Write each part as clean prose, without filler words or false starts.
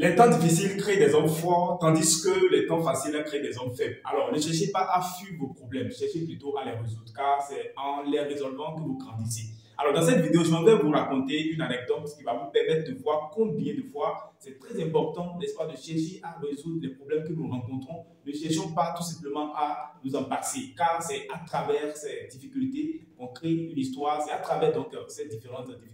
Les temps difficiles créent des hommes forts, tandis que les temps faciles créent des hommes faibles. Alors, ne cherchez pas à fuir vos problèmes, cherchez plutôt à les résoudre, car c'est en les résolvant que vous grandissez. Alors, dans cette vidéo, je vais vous raconter une anecdote qui va vous permettre de voir combien de fois c'est très important, n'est-ce pas, de chercher à résoudre les problèmes que nous rencontrons. Ne cherchons pas tout simplement à nous en passer, car c'est à travers ces difficultés qu'on crée une histoire, c'est à travers donc ces différentes difficultés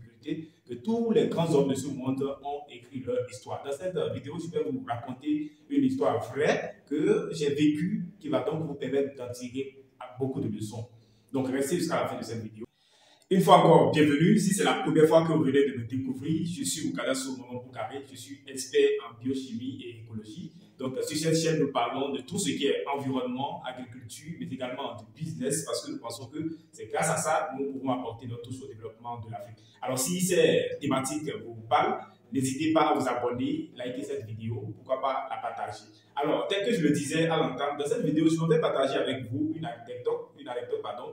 que tous les grands hommes de ce monde ont écrit leur histoire. Dans cette vidéo, je vais vous raconter une histoire vraie que j'ai vécue, qui va donc vous permettre d'en tirer beaucoup de leçons. Donc, restez jusqu'à la fin de cette vidéo. Une fois encore, bienvenue. Si c'est la première fois que vous venez de me découvrir, je suis Moukada Soumonon Boukaré, je suis expert en biochimie et écologie. Donc, sur cette chaîne, nous parlons de tout ce qui est environnement, agriculture, mais également de business, parce que nous pensons que c'est grâce à ça que nous pouvons apporter notre touche au développement de l'Afrique. Alors, si ces thématiques vous parlent, n'hésitez pas à vous abonner, liker cette vidéo, pourquoi pas la partager. Alors, tel que je le disais à l'entame, dans cette vidéo, je vais partager avec vous une anecdote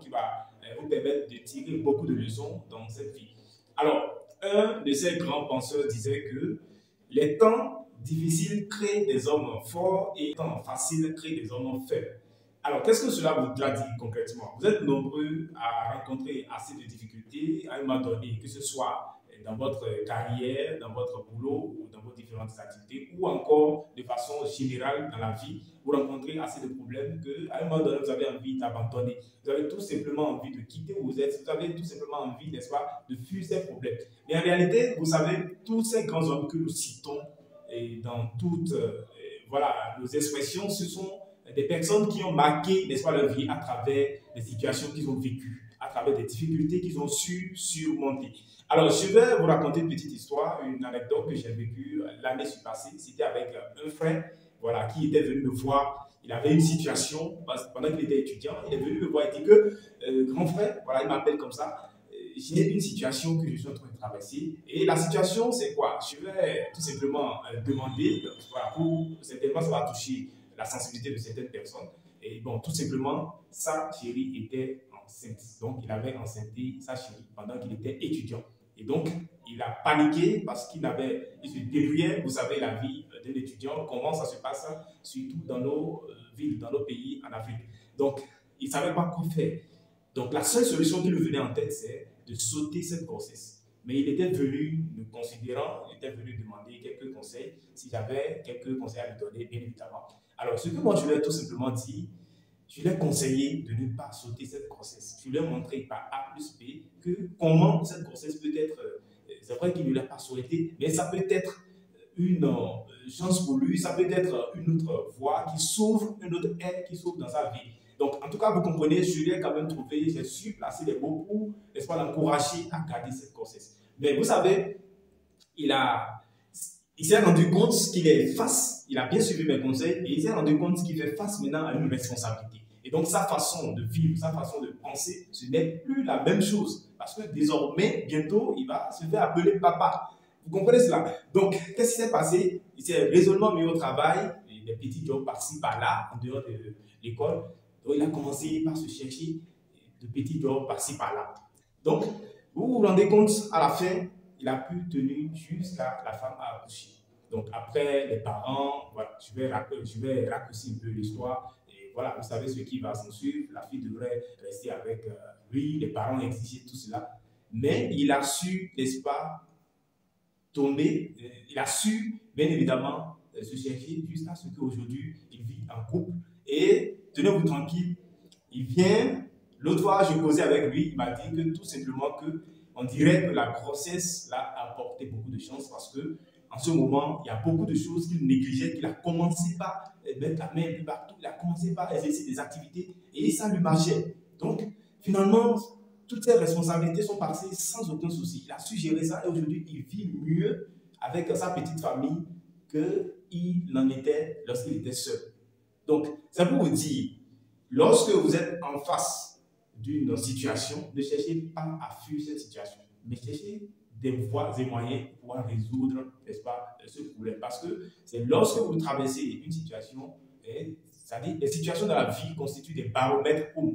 qui va vous permettre de tirer beaucoup de leçons dans cette vie. Alors, un de ces grands penseurs disait que les temps difficiles créent des hommes forts et les temps faciles créent des hommes faibles. Alors, qu'est-ce que cela vous dit concrètement? Vous êtes nombreux à rencontrer assez de difficultés à un moment donné, que ce soit dans votre carrière, dans votre boulot ou dans vos différentes activités, ou encore de façon générale dans la vie, vous rencontrez assez de problèmes qu'à un moment donné, vous avez envie d'abandonner. Vous avez tout simplement envie de quitter où vous êtes, vous avez tout simplement envie, n'est-ce pas, de fuir ces problèmes. Mais en réalité, vous savez, tous ces grands hommes que nous citons et dans toutes voilà, nos expressions, ce sont des personnes qui ont marqué, n'est-ce pas, leur vie à travers des situations qu'ils ont vécues, à travers des difficultés qu'ils ont su surmonter. Alors, je vais vous raconter une petite histoire, une anecdote que j'ai vécue l'année passée. C'était avec un frère, voilà, qui était venu me voir. Il avait une situation, pendant qu'il était étudiant, il est venu me voir et dit que, grand frère, voilà, il m'appelle comme ça, j'ai une situation que je suis en train de traverser. Et la situation, c'est quoi? Je vais tout simplement demander, voilà, certainement ça va toucher la sensibilité de certaines personnes. Et bon, tout simplement, sa chérie était enceinte. Donc, il avait enceinté sa chérie pendant qu'il était étudiant. Et donc, il a paniqué parce il se débrouillait. Vous savez, la vie d'un étudiant, comment ça se passe, surtout dans nos villes, dans nos pays en Afrique. Donc, il ne savait pas quoi faire. Donc, la seule solution qui lui venait en tête, c'est de sauter cette grossesse. Mais il était venu, nous considérant, il était venu demander quelques conseils, si j'avais quelques conseils à lui donner, bien évidemment. Alors, ce que moi, je lui ai tout simplement dit, je lui ai conseillé de ne pas sauter cette grossesse. Je lui ai montré par A plus B que comment cette grossesse peut être, c'est vrai qu'il ne l'a pas souhaité, mais ça peut être une chance pour lui, ça peut être une autre voie qui s'ouvre, une autre aide qui s'ouvre dans sa vie. Donc, en tout cas, vous comprenez, je l'ai quand même trouvé, j'ai su placer les mots pour, n'est-ce pas, l'encourager à garder cette grossesse. Mais vous savez, il s'est rendu compte qu'il est face, il a bien suivi mes conseils, et il s'est rendu compte qu'il fait face maintenant à une responsabilité. Et donc, sa façon de vivre, sa façon de penser, ce n'est plus la même chose. Parce que désormais, bientôt, il va se faire appeler papa. Vous comprenez cela? Donc, qu'est-ce qui s'est passé? Il s'est résolument mis au travail, des petits jobs par-ci, par-là, en dehors de l'école. Donc, il a commencé par se chercher de petits jobs par-ci, par-là. Donc, vous vous rendez compte, à la fin, il a pu tenir jusqu'à la femme a accouché. Donc, après, les parents, voilà, je vais raccourcir un peu l'histoire. Et voilà, vous savez ce qui va s'en suivre. La fille devrait rester avec lui, les parents exigeaient tout cela. Mais il a su, n'est-ce pas, tomber, il a su, bien évidemment, se chercher jusqu'à ce qu'aujourd'hui, il vit en couple. Et tenez-vous tranquille, il vient, l'autre fois, je causais avec lui, il m'a dit que tout simplement que on dirait que la grossesse l'a apporté beaucoup de chance parce que en ce moment, il y a beaucoup de choses qu'il négligeait, qu'il a commencé par mettre la main un peu partout, il a commencé par exercer des activités et ça lui marchait. Donc, finalement, toutes ses responsabilités sont passées sans aucun souci. Il a su gérer ça et aujourd'hui, il vit mieux avec sa petite famille qu'il n'en était lorsqu'il était seul. Donc, c'est pour vous dire, lorsque vous êtes en face d'une situation, ne cherchez pas à fuir cette situation, mais cherchez des voies et moyens pour pouvoir résoudre, n'est-ce pas, ce problème. Parce que c'est lorsque vous traversez une situation, c'est-à-dire les situations dans la vie constituent des baromètres pour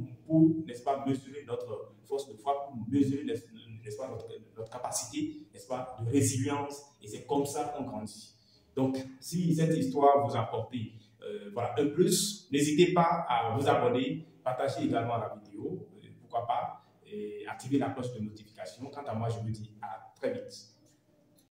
n'est-ce pas, mesurer notre force de foi, pour mesurer, n'est-ce pas, notre capacité, n'est-ce pas, de résilience. Et c'est comme ça qu'on grandit. Donc, si cette histoire vous a apporté voilà, un plus, n'hésitez pas à vous abonner, partager également la vidéo, pourquoi pas, et activer la cloche de notification. Quant à moi, je vous dis à très vite.